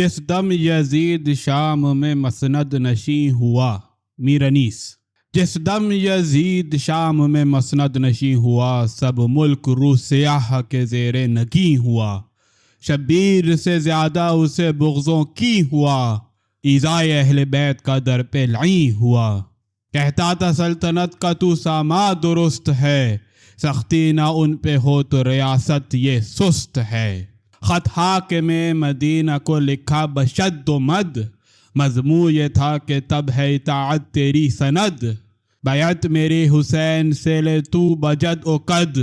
جس دم یزید شام میں مسند نشیں ہوا، میر انیس۔ جس دم یزید شام میں مسند نشیں ہوا، سب ملک رو سیاہ کے زیر نگیں ہوا۔ شبیر سے زیادہ اسے بغضوں کی ہوا، ایذائے اہل بیت کا در پہ لعیں ہوا۔ کہتا تھا سلطنت کا تو ساما درست ہے، سختی نہ ان پہ ہو تو ریاست یہ سست ہے۔ خط حاکم مدینہ کو لکھا بشد و مد، مضمون یہ تھا کہ تب ہے اطاعت تیری سند۔ بیعت میری حسین سے لے تو بجد و قد،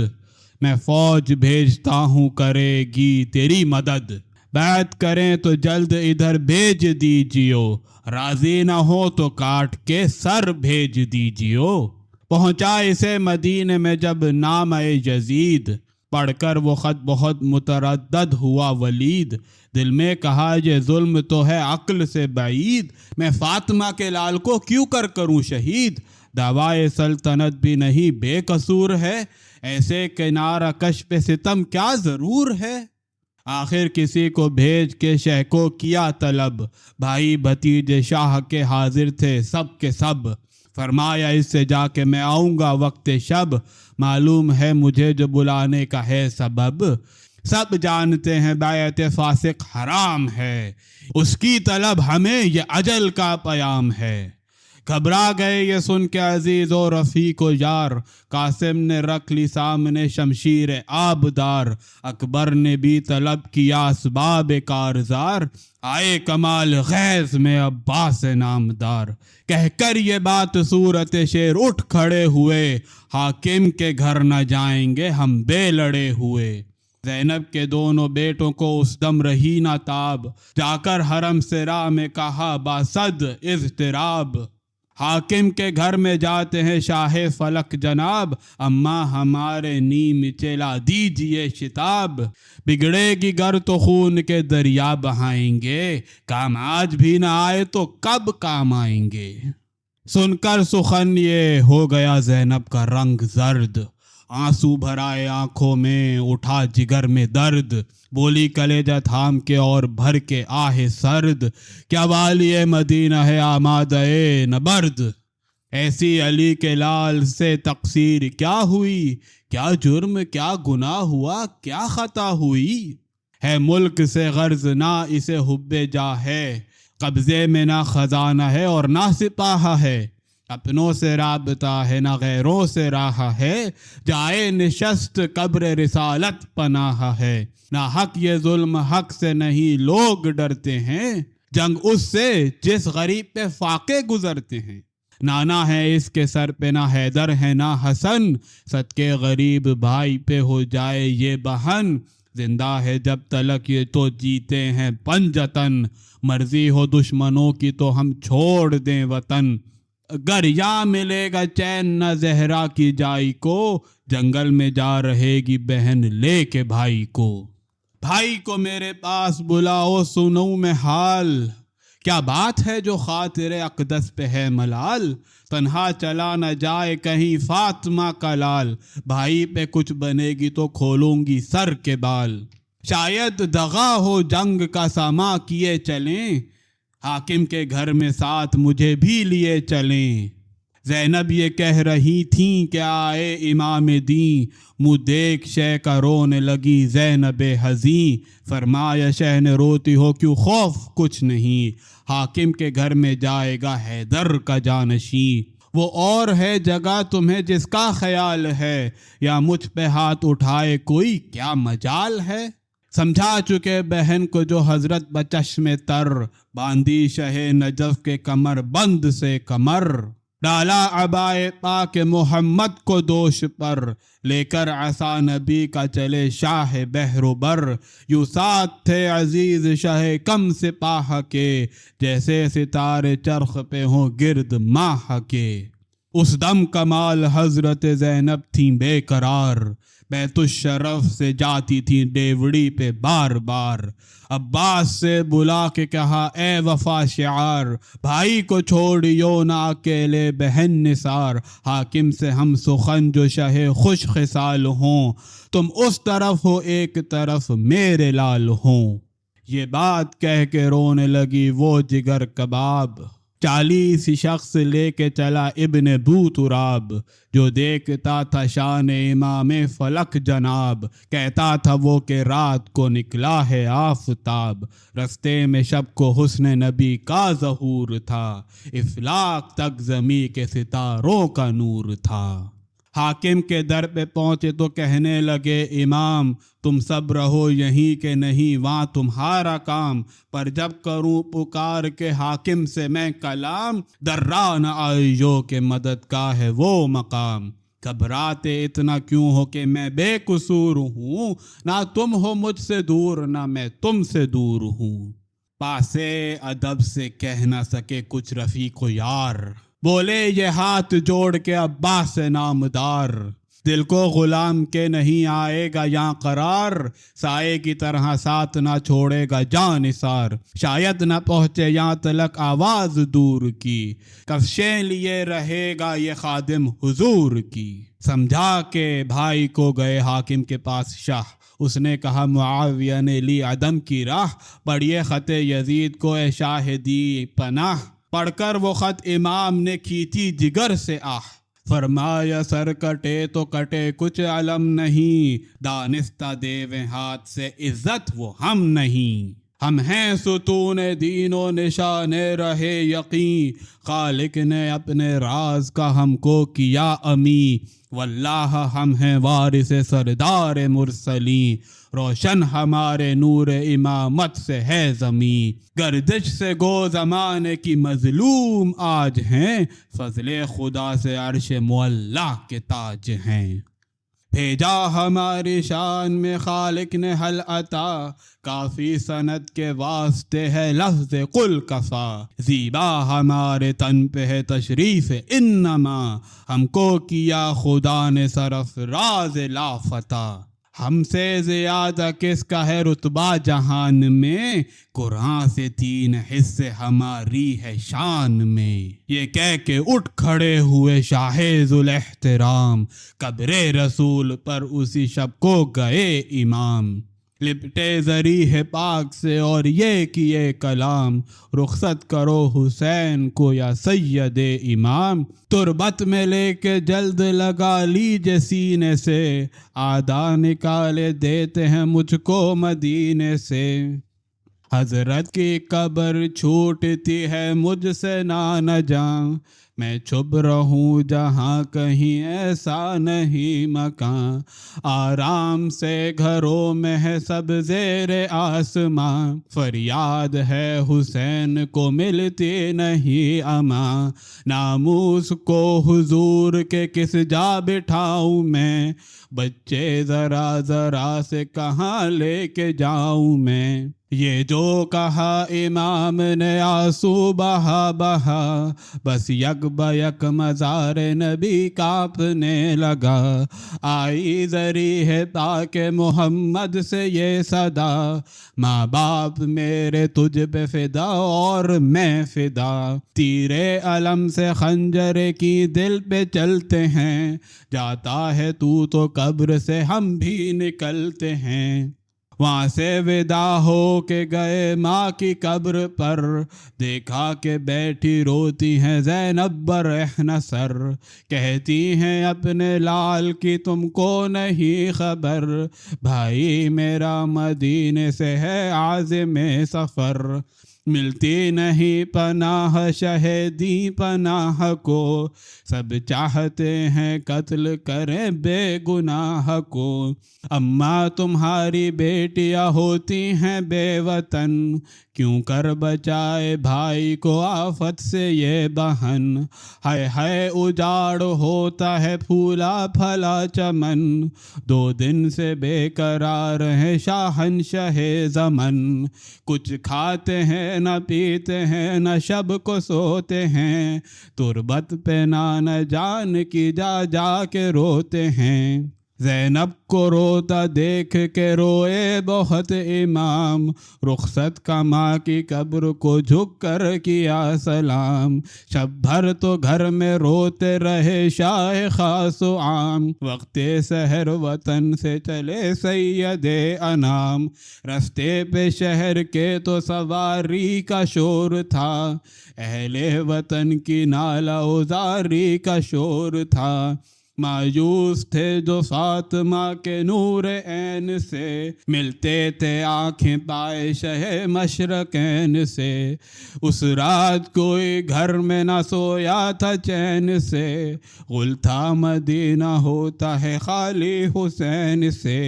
میں فوج بھیجتا ہوں کرے گی تیری مدد۔ بیعت کریں تو جلد ادھر بھیج دیجیو، راضی نہ ہو تو کاٹ کے سر بھیج دیجیو۔ پہنچا اسے مدینے میں جب نام یزید، پڑھ کر وہ خط بہت متردد ہوا ولید۔ دل میں کہا یہ ظلم تو ہے عقل سے بعید، میں فاطمہ کے لال کو کیوں کروں شہید۔ دعویٰ سلطنت بھی نہیں بے قصور ہے، ایسے کنارہ کش پہ ستم کیا ضرور ہے۔ آخر کسی کو بھیج کے شہ کو کیا طلب، بھائی بھتیجے شاہ کے حاضر تھے سب کے سب۔ فرمایا اس سے جا کے میں آؤں گا وقت شب، معلوم ہے مجھے جو بلانے کا ہے سبب۔ سب جانتے ہیں بیعت فاسق حرام ہے، اس کی طلب ہمیں یہ اجل کا پیام ہے۔ گھبرا گئے یہ سن کے عزیز و رفیق و یار، قاسم نے رکھ لی سامنے شمشیر آبدار۔ اکبر نے بھی طلب کیا اسباب کارزار، آئے کمال غیظ میں عباس نامدار۔ کہہ کر یہ بات صورت شیر اٹھ کھڑے ہوئے، حاکم کے گھر نہ جائیں گے ہم بے لڑے ہوئے۔ زینب کے دونوں بیٹوں کو اس دم رہی نہ تاب، جا کر حرم سے راہ میں کہا باصد اضطراب۔ حاکم کے گھر میں جاتے ہیں شاہ فلک جناب، اماں ہمارے نیم چلا دیجئے شتاب۔ بگڑے گی گر تو خون کے دریا بہائیں گے، کام آج بھی نہ آئے تو کب کام آئیں گے۔ سن کر سخن یہ ہو گیا زینب کا رنگ زرد، آنسو بھرائے آنکھوں میں اٹھا جگر میں درد۔ بولی کلیجہ تھام کے اور بھر کے آہ سرد، کیا والی مدینہ ہے آمادہ نبرد۔ ایسی علی کے لال سے تقصیر کیا ہوئی، کیا جرم کیا گناہ ہوا کیا خطا ہوئی۔ ہے ملک سے غرض نہ اسے حب جا ہے، قبضے میں نہ خزانہ ہے اور نہ سپاہ ہے۔ اپنوں سے رابطہ ہے نہ غیروں سے راہ ہے، جائے نشست قبر رسالت پناہ ہے۔ نہ حق یہ ظلم حق سے نہیں لوگ ڈرتے ہیں، جنگ اس سے جس غریب پہ فاقے گزرتے ہیں۔ نانا ہے اس کے سر پہ نہ حیدر ہے نہ حسن، صدقے غریب بھائی پہ ہو جائے یہ بہن۔ زندہ ہے جب تلک یہ تو جیتے ہیں پنجتن، مرضی ہو دشمنوں کی تو ہم چھوڑ دیں وطن۔ گر یا ملے گا چین نہ زہرا کی جائی کو، جنگل میں جا رہے گی بہن لے کے بھائی کو۔ بھائی کو میرے پاس بلاؤ سنوں میں حال، کیا بات ہے جو خاطر اقدس پہ ہے ملال۔ تنہا چلا نہ جائے کہیں فاطمہ کا لال، بھائی پہ کچھ بنے گی تو کھولوں گی سر کے بال۔ شاید دغا ہو جنگ کا ساما کیے چلیں، حاکم کے گھر میں ساتھ مجھے بھی لیے چلیں۔ زینب یہ کہہ رہی تھیں کہ آئے امام دین، منہ دیکھ شہ کا رونے لگی زینب حزین۔ فرمایا شہ نے روتی ہو کیوں خوف کچھ نہیں، حاکم کے گھر میں جائے گا حیدر کا جانشین۔ وہ اور ہے جگہ تمہیں جس کا خیال ہے، یا مجھ پہ ہاتھ اٹھائے کوئی کیا مجال ہے۔ سمجھا چکے بہن کو جو حضرت بچشم تر، باندھی شہ نجف کے کمر بند سے کمر۔ ڈالا عبائے پاک محمد کو دوش پر، لے کر عصا نبی کا چلے شاہ بحر و بر۔ یوں ساتھ تھے عزیز شہ کم سپاہ کے، جیسے ستارے چرخ پہ ہوں گرد ماہ کے۔ اس دم کمال حضرت زینب تھیں بے قرار، بیت الشرف سے جاتی تھیں ڈیوڑی پہ بار بار۔ عباس سے بلا کے کہا اے وفا شعار، بھائی کو چھوڑیو نہ اکیلے بہن نثار۔ حاکم سے ہم سخن جو شہ خوش خصال ہوں، تم اس طرف ہو ایک طرف میرے لال ہوں۔ یہ بات کہہ کے رونے لگی وہ جگر کباب۔ 40 شخص لے کے چلا ابن بو تراب، جو دیکھتا تھا شان امام فلک جناب، کہتا تھا وہ کہ رات کو نکلا ہے آفتاب، رستے میں شب کو حسن نبی کا ظہور تھا، افلاک تک زمیں کے ستاروں کا نور تھا۔ حاکم کے در پہ پہنچے تو کہنے لگے امام، تم سب رہو یہیں کہ نہیں وہاں تمہارا کام، پر جب کروں پکار کے حاکم سے میں کلام، درا نہ آئیو کہ مدد کا ہے وہ مقام۔ گھبراتے اتنا کیوں ہو کہ میں بے قصور ہوں، نہ تم ہو مجھ سے دور نہ میں تم سے دور ہوں۔ پاسے ادب سے کہہ نہ سکے کچھ رفیق و یار، بولے یہ ہاتھ جوڑ کے عباس سے نامدار، دل کو غلام کے نہیں آئے گا یہاں قرار، سائے کی طرح ساتھ نہ چھوڑے گا جاں نثار، شاید نہ پہنچے یہاں تلک آواز دور کی، کفشیں لیے رہے گا یہ خادم حضور کی۔ سمجھا کہ بھائی کو گئے حاکم کے پاس شاہ، اس نے کہا معاویہ نے لی عدم کی راہ، پڑھیے خط یزید کو اے شاہ دی پناہ، پڑھ کر وہ خط امام نے کھینچی جگر سے آہ، فرمایا سر کٹے تو کٹے کچھ علم نہیں، دانستہ دیویں ہاتھ سے عزت وہ ہم نہیں، ہم ہیں ستون دین و نشان رہے یقین، خالق نے اپنے راز کا ہم کو کیا امی، واللہ ہم ہیں وارث سردار مرسلین، روشن ہمارے نور امامت سے ہے زمین، گردش سے گو زمانے کی مظلوم آج ہیں، فضل خدا سے عرش معلیٰ کے تاج ہیں، بھیجا ہماری شان میں خالق نے حل عطا، کافی سند کے واسطے ہے لفظ قل کفا، زیبا ہمارے تن پہ ہے تشریف انما، ہم کو کیا خدا نے سرفراز لافتہ، ہم سے زیادہ کس کا ہے رتبہ جہان میں، قرآن سے 3 حصے ہماری ہے شان میں، یہ کہہ کے اٹھ کھڑے ہوئے شاہ ذوالاحترام، قبر رسول پر اسی شب کو گئے امام، لپٹے ذریح پاک سے اور یہ کیے کلام، رخصت کرو حسین کو یا سید امام، تربت میں لے کے جلد لگا لیجے سینے سے، آدھا نکالے دیتے ہیں مجھ کو مدینے سے، حضرت کی قبر چھوٹتی ہے مجھ سے نہ جاں، میں چھپ رہوں جہاں کہیں ایسا نہیں مکان، آرام سے گھروں میں ہے سب زیر آسماں، فریاد ہے حسین کو ملتی نہیں امان، ناموس کو حضور کے کس جا بٹھاؤں میں، بچے ذرا ذرا سے کہاں لے کے جاؤں میں، یہ جو کہا امام نے آنسو بہا بہا، بس یک بیک مزار نبی کانپنے لگا، آئی ذریح پاک محمد سے یہ صدا، ماں باپ میرے تجھ پہ فدا اور میں فدا، تیرے علم سے خنجر کی دل پہ چلتے ہیں، جاتا ہے تو قبر سے ہم بھی نکلتے ہیں، وہاں سے ودا ہو کے گئے ماں کی قبر پر، دیکھا کہ بیٹھی روتی ہیں زینب برہنہ سر، کہتی ہیں اپنے لال کی تم کو نہیں خبر، بھائی میرا مدینے سے ہے عازم سفر، ملتی نہیں پناہ شہیدی پناہ کو، سب چاہتے ہیں قتل کریں بے گناہ کو، اماں تمہاری بیٹیاں ہوتی ہیں بے وطن، کیوں کر بچائے بھائی کو آفت سے یہ بہن، ہائے ہائے اجاڑ ہوتا ہے پھولا پھلا چمن، 2 دن سے بے قرار ہیں شاہنشاہ زمن، کچھ کھاتے ہیں نہ پیتے ہیں نہ شب کو سوتے ہیں، تربت پہ نہ جان کی جا جا کے روتے ہیں، زینب کو روتا دیکھ کے روئے بہت امام، رخصت کا ماں کی قبر کو جھک کر کیا سلام، شب بھر تو گھر میں روتے رہے شاہ خاص و عام، وقت سحر وطن سے چلے سید انام، رستے پہ شہر کے تو سواری کا شور تھا، اہل وطن کی نالہ ازاری کا شور تھا، مایوس تھے جو فاطمہ کے نور عین سے، ملتے تھے آنکھیں پائے شہ مشرقین سے، اس رات کوئی گھر میں نہ سویا تھا چین سے، غل تھا مدینہ ہوتا ہے خالی حسین سے،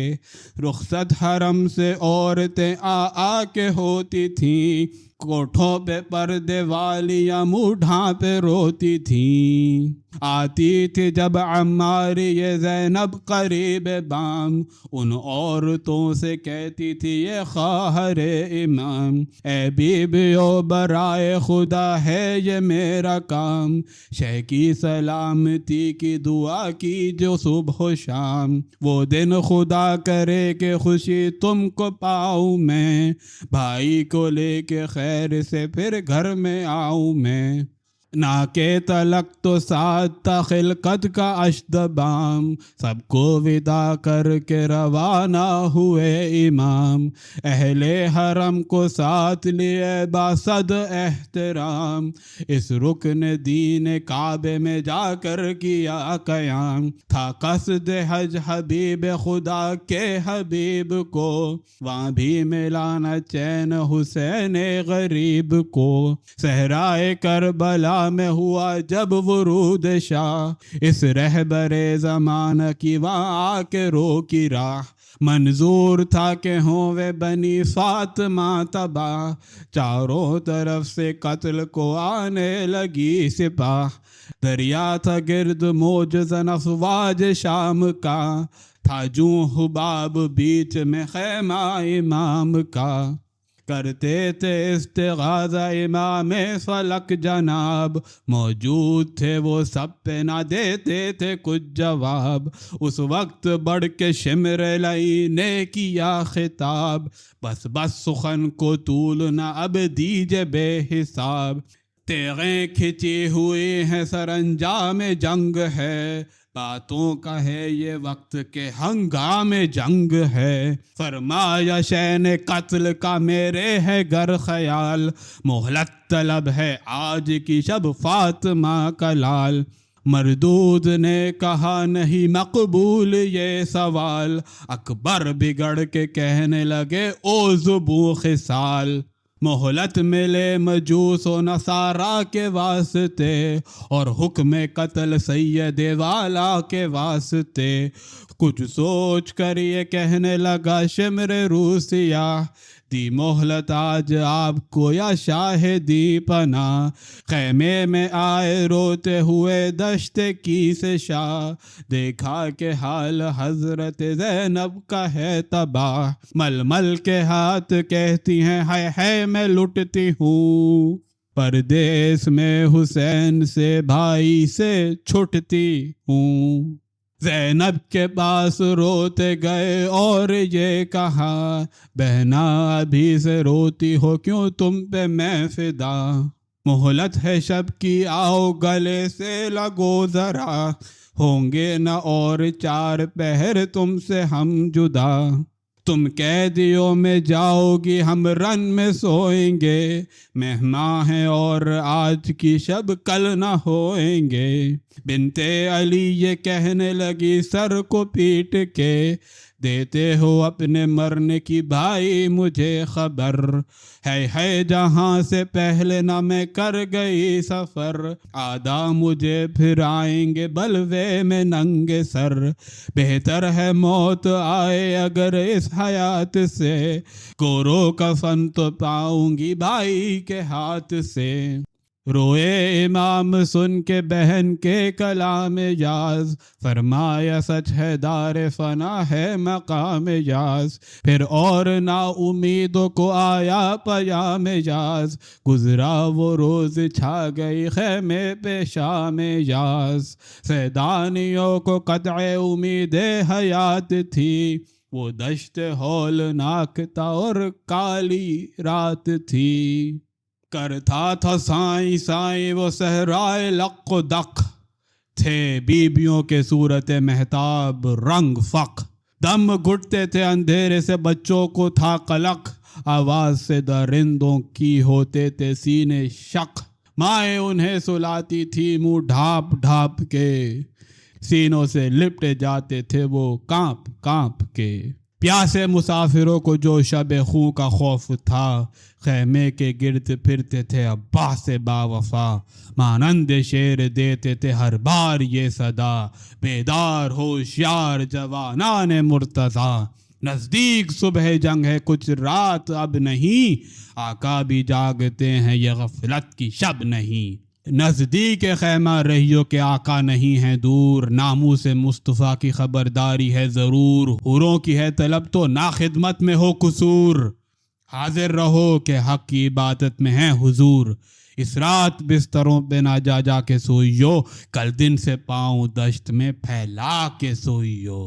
رخصت حرم سے عورتیں آ کے ہوتی تھیں، کوٹھوں پہ پردے والیاں منہ ڈھانپے روتی تھیں، آتی تھی جب عمار یہ زینب قریب بام، ان عورتوں سے کہتی تھی یہ خواہر امام، اے بیبیو برائے خدا ہے یہ میرا کام، شہ کی سلامتی کی دعا کی جو صبح و شام، وہ دن خدا کرے کہ خوشی تم کو پاؤں میں، بھائی کو لے کے خیر سے پھر گھر میں آؤں میں، نا کے تلک تو ساتھ تھا خلقت کا اشدبام، سب کو ودا کر کے روانہ ہوئے امام، اہل حرم کو ساتھ لیے باصد احترام، اس رکن دین کعبے میں جا کر کیا قیام، تھا قصد حج حبیب خدا کے حبیب کو، وہاں بھی ملانا چین حسین غریب کو، صحرائے کربلا میں ہوا جب ورود شاہ، اس رہبر زمانہ کی وہاں آ کے روکی راہ، منظور تھا کہ ہوں وہ بنی فاطمہ تباہ، چاروں طرف سے قتل کو آنے لگی سپاہ، دریا تھا گرد موجزن افواج شام کا، تھا جوں حباب بیچ میں خیمہ امام کا، کرتے تھے استغاثہ امام فلک جناب، موجود تھے وہ سب پہ نہ دیتے تھے کچھ جواب، اس وقت بڑھ کے شمر لئی نے کیا خطاب، بس بس سخن کو طول نہ اب دیجے بے حساب، تیغیں کھچی ہوئی ہیں سر انجام جنگ ہے، باتوں کا ہے یہ وقت کے ہنگام جنگ ہے، فرمایا شین قتل کا میرے ہے گر خیال، مہلت طلب ہے آج کی شب فاطمہ کا لال، مردود نے کہا نہیں مقبول یہ سوال، اکبر بگڑ کے کہنے لگے او زبوں خصال، مہلت ملے مجوس و نصارا کے واسطے، اور حکم قتل سید والا کے واسطے، کچھ سوچ کر یہ کہنے لگا شمر روسیہ، دی مہلت آج آپ کو یا شاہ دی پناہ، خیمے میں آئے روتے ہوئے دشت کی سے شاہ، دیکھا کہ حال حضرت زینب کا ہے تباہ، مل مل کے ہاتھ کہتی ہیں ہے میں لٹتی ہوں، پردیس میں حسین سے بھائی سے چھٹتی ہوں، زینب کے پاس روتے گئے اور یہ کہا بہنا ابھی سے روتی ہو کیوں تم پہ میں فدا، مہلت ہے شب کی آؤ گلے سے لگو ذرا، ہوں گے نہ اور 4 پہر تم سے ہم جدا، تم قیدیوں میں جاؤ گی ہم رن میں سوئیں گے، مہمان ہیں اور آج کی شب کل نہ ہوئیں گے، بنت علی یہ کہنے لگی سر کو پیٹ کے، دیتے ہو اپنے مرنے کی بھائی مجھے خبر، ہے جہاں سے پہلے نہ میں کر گئی سفر، آدھا مجھے پھر آئیں گے بلوے میں ننگے سر، بہتر ہے موت آئے اگر اس حیات سے، کورو کفن تو پاؤں گی بھائی کے ہاتھ سے، روئے امام سن کے بہن کے کلام یاز، فرمایا سچ ہے دار فنا ہے مقام یاز، پھر اور نا امیدوں کو آیا پیام یاز، گزرا وہ روز چھا گئی خیمے پہ شام یاز، سیدانیوں کو قطع امید حیات تھی، وہ دشت ہولناک تھا اور کالی رات تھی، کرتا تھا سائیں سائیں وہ صحرائے لق و دق، تھے بیبیوں کے صورت مہتاب رنگ فق، دم گھٹتے تھے اندھیرے سے بچوں کو تھا قلق، آواز سے درندوں کی ہوتے تھے سینے شق، مائیں انہیں سلاتی تھی منہ ڈھانپ ڈھانپ کے، سینوں سے لپٹے جاتے تھے وہ کانپ کانپ کے، پیاسے مسافروں کو جو شب خوں کا خوف تھا، خیمے کے گرد پھرتے تھے عباس با وفا، مانند شیر دیتے تھے ہر بار یہ صدا، بیدار ہوشیار جوانان مرتضی، نزدیک صبح جنگ ہے کچھ رات اب نہیں، آقا بھی جاگتے ہیں یہ غفلت کی شب نہیں، نزدیک خیمہ رہیو کے آقا نہیں ہیں دور، ناموس مصطفیٰ کی خبرداری ہے ضرور، حوروں کی ہے طلب تو نا خدمت میں ہو قصور، حاضر رہو کہ حق کی عبادت میں ہے حضور، اس رات بستروں پہ نہ جا جا کے سوئیو، کل دن سے پاؤں دشت میں پھیلا کے سوئیو،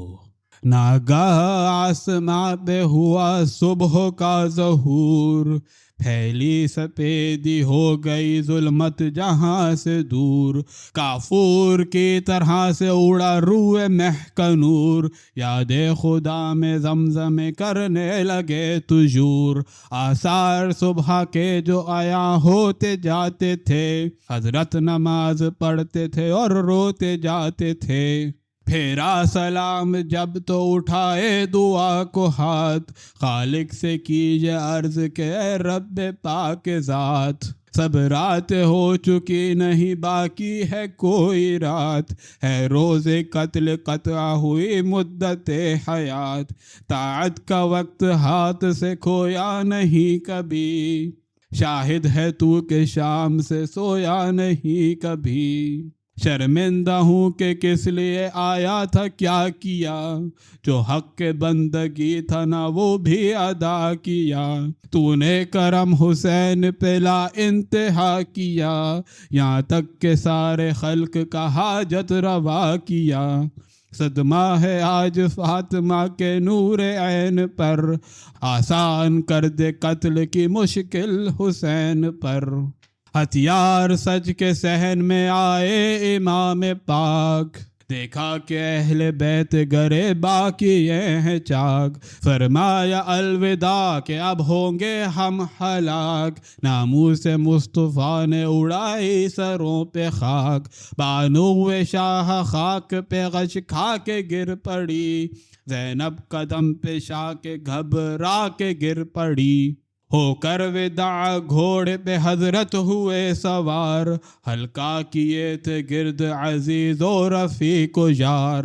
ناگاہ آسماں پہ ہوا صبح کا ظہور، پھیلی سپیدی ہو گئی ظلمت جہاں سے دور، کافور کی طرح سے اڑا روح مہک نور، یاد خدا میں زمزم کرنے لگے تجور، آثار صبح کے جو آیا ہوتے جاتے تھے، حضرت نماز پڑھتے تھے اور روتے جاتے تھے، پھیرا سلام جب تو اٹھائے دعا کو ہاتھ، خالق سے کیجئے عرض کہ اے رب پاک ذات، سب رات ہو چکی نہیں باقی ہے کوئی رات، ہے روز قتل قطع ہوئی مدت حیات، طاعت کا وقت ہاتھ سے کھویا نہیں کبھی، شاہد ہے تو کہ شام سے سویا نہیں کبھی، شرمندہ ہوں کہ کس لیے آیا تھا کیا کیا، جو حق کے بندگی تھا نہ وہ بھی ادا کیا، تو نے کرم حسین پہ لا انتہا کیا، یہاں تک کہ سارے خلق کا حاجت روا کیا، صدمہ ہے آج فاطمہ کے نور عین پر، آسان کر دے قتل کی مشکل حسین پر، ہتھیار سج کے صحن میں آئے امام پاک، دیکھا کہ اہل بیت گرے باقی ہیں چاک، فرمایا الوداع کہ اب ہوں گے ہم ہلاک، ناموس مصطفیٰ نے اڑائی سروں پہ خاک، بانو شاہ خاک پہ غش کھا کے گر پڑی، زینب قدم پہ شاہ کے گھبرا کے گر پڑی، ہو کر وداع گھوڑے پہ حضرت ہوئے سوار، ہلکا کیے تھے گرد عزیز و رفیق و یار،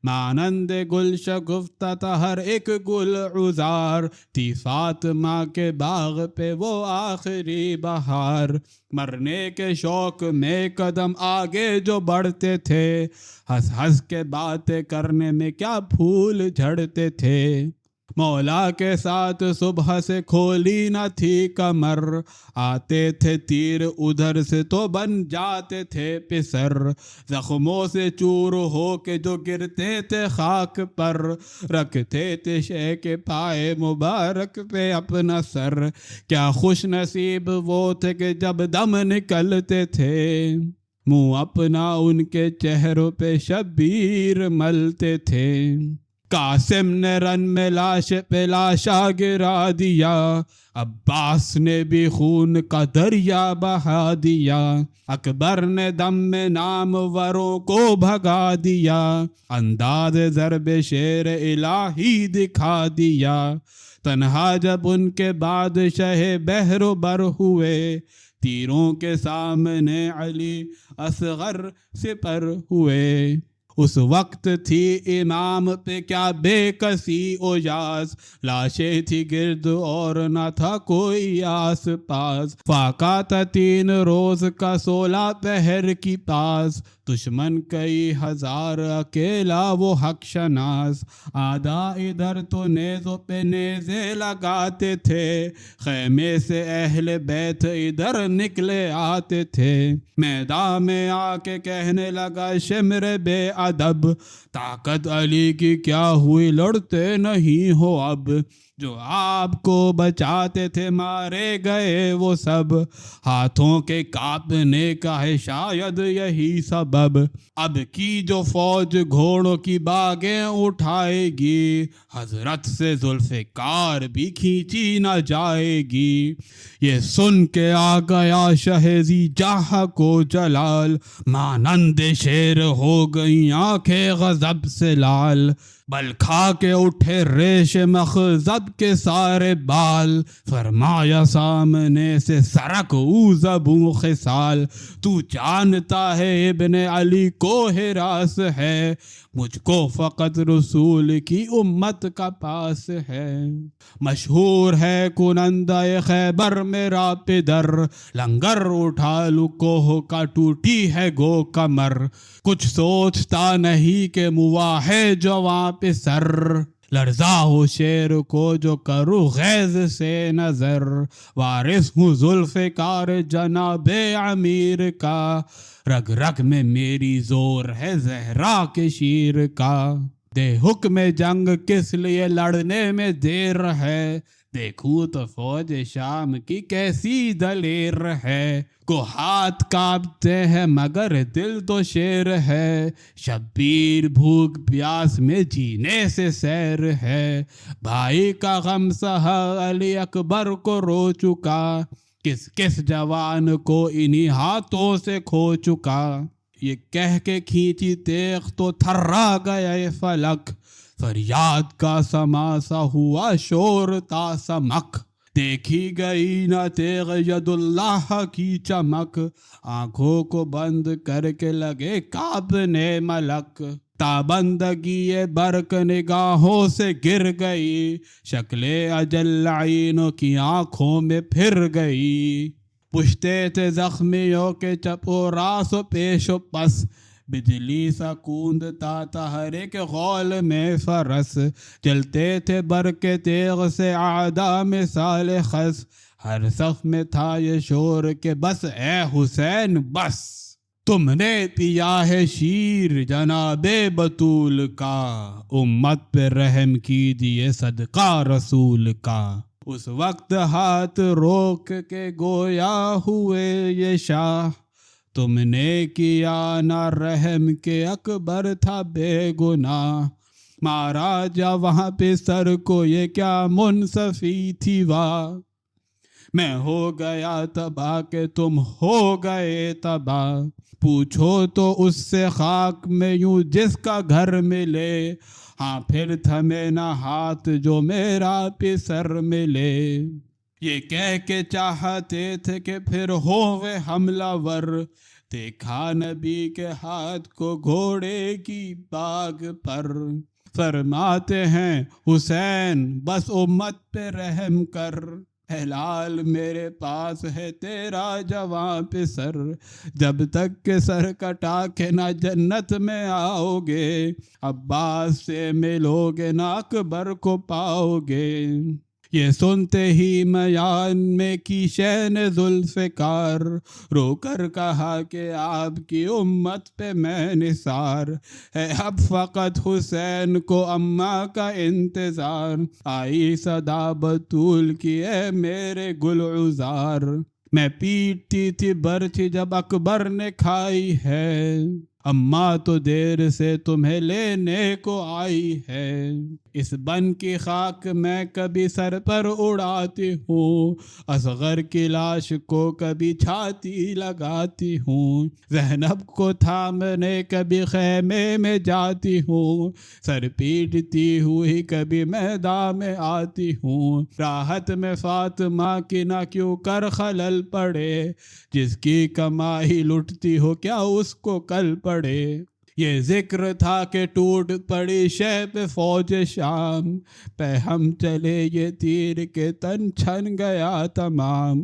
مانند گل شگفتہ تھا ہر ایک گل عذار، تھی فاطمہ کے باغ پہ وہ آخری بہار، مرنے کے شوق میں قدم آگے جو بڑھتے تھے، ہنس ہنس کے باتیں کرنے میں کیا پھول جھڑتے تھے، مولا کے ساتھ صبح سے کھولی نہ تھی کمر، آتے تھے تیر ادھر سے تو بن جاتے تھے پسر، زخموں سے چور ہو کے جو گرتے تھے خاک پر، رکھتے تھے شے کے پائے مبارک پہ اپنا سر، کیا خوش نصیب وہ تھے کہ جب دم نکلتے تھے، منہ اپنا ان کے چہروں پہ شبیر ملتے تھے، قاسم نے رن میں لاش پہ لاشا گرا دیا، عباس نے بھی خون کا دریا بہا دیا، اکبر نے دم میں ناموروں کو بھگا دیا، انداز ضرب شیر الہی دکھا دیا، تنہا جب ان کے بادشاہ بحر و بر ہوئے، تیروں کے سامنے علی اصغر سپر ہوئے، اس وقت تھی امام پہ کیا بے کسی اجاز، لاشیں تھی گرد اور نہ تھا کوئی آس پاس، فاقہ تھا 3 روز کا 16 پہر کی پاس، دشمن کئی ہزار اکیلا وہ حق شناس، آدھا ادھر تو نیزوں پہ نیزے لگاتے تھے، خیمے سے اہل بیت ادھر نکلے آتے تھے، میدان میں آ کے کہنے لگا شمر بے ادب، طاقت علی کی کیا ہوئی لڑتے نہیں ہو اب، جو آپ کو بچاتے تھے مارے گئے وہ سب، ہاتھوں کے کانپنے کا ہے شاید یہی سبب، اب کی جو فوج گھوڑوں کی باگیں اٹھائے گی، حضرت سے ذوالفقار بھی کھینچی نہ جائے گی، یہ سن کے آ گیا شہزی جہاں کو جلال، مانند شیر ہو گئی آنکھیں غضب سے لال، بل کھا کے اٹھے ریش مخضب کے سارے بال، فرمایا سامنے سے سرک او زبوں خصال، تو جانتا ہے ابن علی کو ہراس ہے، مجھ کو فقط رسول کی امت کا پاس ہے، مشہور ہے کنندہ خیبر میرا پدر، لنگر اٹھا لکوہ کا ٹوٹی ہے گو کمر، کچھ سوچتا نہیں کہ موا ہے جواں پہ سر، لرزا ہو شیر کو جو کرو غیظ سے نظر، وارث ہوں ذوالفقار جناب امیر کا، رگ رگ میں میری زور ہے زہرا کے شیر کا، دے حکم جنگ کس لیے لڑنے میں دیر ہے، دیکھوں تو فوج شام کی کیسی دلیر ہے، کو ہاتھ کانپتے ہیں مگر دل تو شیر ہے، شبیر بھوک پیاس میں جینے سے سیر ہے، بھائی کا غم سہا علی اکبر کو رو چکا، کس کس جوان کو انہی ہاتھوں سے کھو چکا، یہ کہہ کے کھینچی تیغ تو تھرا گیا یہ فلک، فریاد کا سما سا ہوا شور تا سمک، دیکھی گئی نہ تیغ ید اللہ کی چمک، آنکھوں کو بند کر کے لگے کانپنے ملک، تابندگی برق نگاہوں سے گر گئی، شکل اجل عینوں کی آنکھوں میں پھر گئی، پشتے تھے زخمیوں کے چپ و راس و پیش و پس، بجلی سا کوندتا تھا ہر ایک غول میں فرس، چلتے تھے برق تیغ سے اعداء مثال خس، ہر صف میں تھا یہ شور کہ بس اے حسین بس، تم نے پیا ہے شیر جناب بطول کا، امت پہ رحم کیجیے صدقہ رسول کا، اس وقت ہاتھ روک کے گویا ہوئے یہ شاہ، تم نے کیا نہ رحم کے اکبر تھا بے گناہ، مارا جا وہاں پہ سر کو یہ کیا منصفی تھی واہ، میں ہو گیا تباہ کہ تم ہو گئے تباہ، پوچھو تو اس سے خاک میں یوں جس کا گھر ملے، ہاں پھر تھمے نہ ہاتھ جو میرا پسر ملے، یہ کہہ کے چاہتے تھے کہ پھر ہووے حملہ ور، دیکھا نبی کے ہاتھ کو گھوڑے کی باگ پر، فرماتے ہیں حسین بس امت پہ رحم کر، اے لال میرے پاس ہے تیرا جواں پہ سر، جب تک کہ سر کٹا کے نہ جنت میں آؤ گے، عباس سے ملو گے نہ اکبر کو پاؤ گے، یہ سنتے ہی میان میں کی شین ذوالفقار، رو کر کہا کہ آپ کی امت پہ میں نثار، ہے اب فقط حسین کو اماں کا انتظار، آئی صدا بطول کی اے میرے گلعزار، میں پیٹتی تھی برچھی جب اکبر نے کھائی ہے، اماں تو دیر سے تمہیں لینے کو آئی ہے، اس بن کی خاک میں کبھی سر پر اڑاتی ہوں، اصغر کی لاش کو کبھی چھاتی لگاتی ہوں، زینب کو تھامنے کبھی خیمے میں جاتی ہوں، سر پیٹتی ہوئی کبھی میدان میں آتی ہوں، راحت میں فاطمہ کی نہ کیوں کر خلل پڑے، جس کی کمائی لٹتی ہو کیا اس کو کل پڑے، یہ ذکر تھا کہ ٹوٹ پڑی شہ پہ فوج شام، پہ ہم چلے یہ تیر کے تن چھن گیا تمام،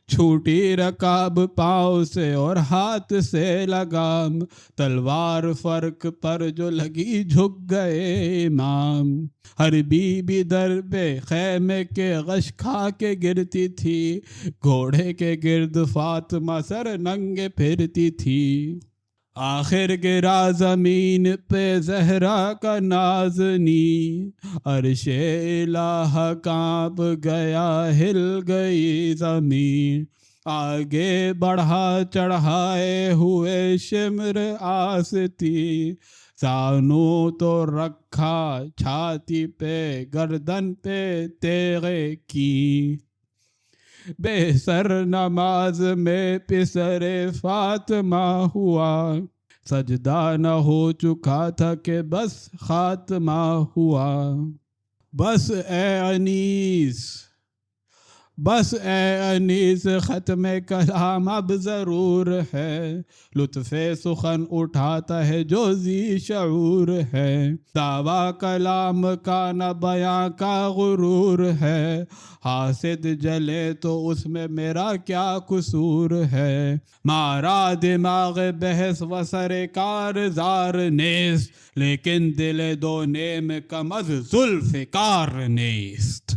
چھوٹی رکاب پاؤں سے اور ہاتھ سے لگام، تلوار فرق پر جو لگی جھک گئے امام، ہر بی بی در پہ خیمے کے غش کھا کے گرتی تھی، گھوڑے کے گرد فاطمہ سر ننگے پھرتی تھی، آخر گرا زمین پہ زہرا کا نازنی، عرش الہ کانپ گیا ہل گئی زمین، آگے بڑھا چڑھائے ہوئے شمر آستی، زانو تو رکھا چھاتی پہ گردن پہ تیغے کی، بے سر نماز میں پسر فاطمہ ہوا، سجدہ نہ ہو چکا تھا کہ بس خاتمہ ہوا، بس اے انیس، بس اے انیس ختم کلام اب ضرور ہے، لطف سخن اٹھاتا ہے جو ذی شعور ہے، دعویٰ کلام کا نہ بیاں کا غرور ہے، حاسد جلے تو اس میں میرا کیا قصور ہے، مارا دماغ بحث و سر کارزار نیست، لیکن دل دو نیم کم از ذوالفقار نیست۔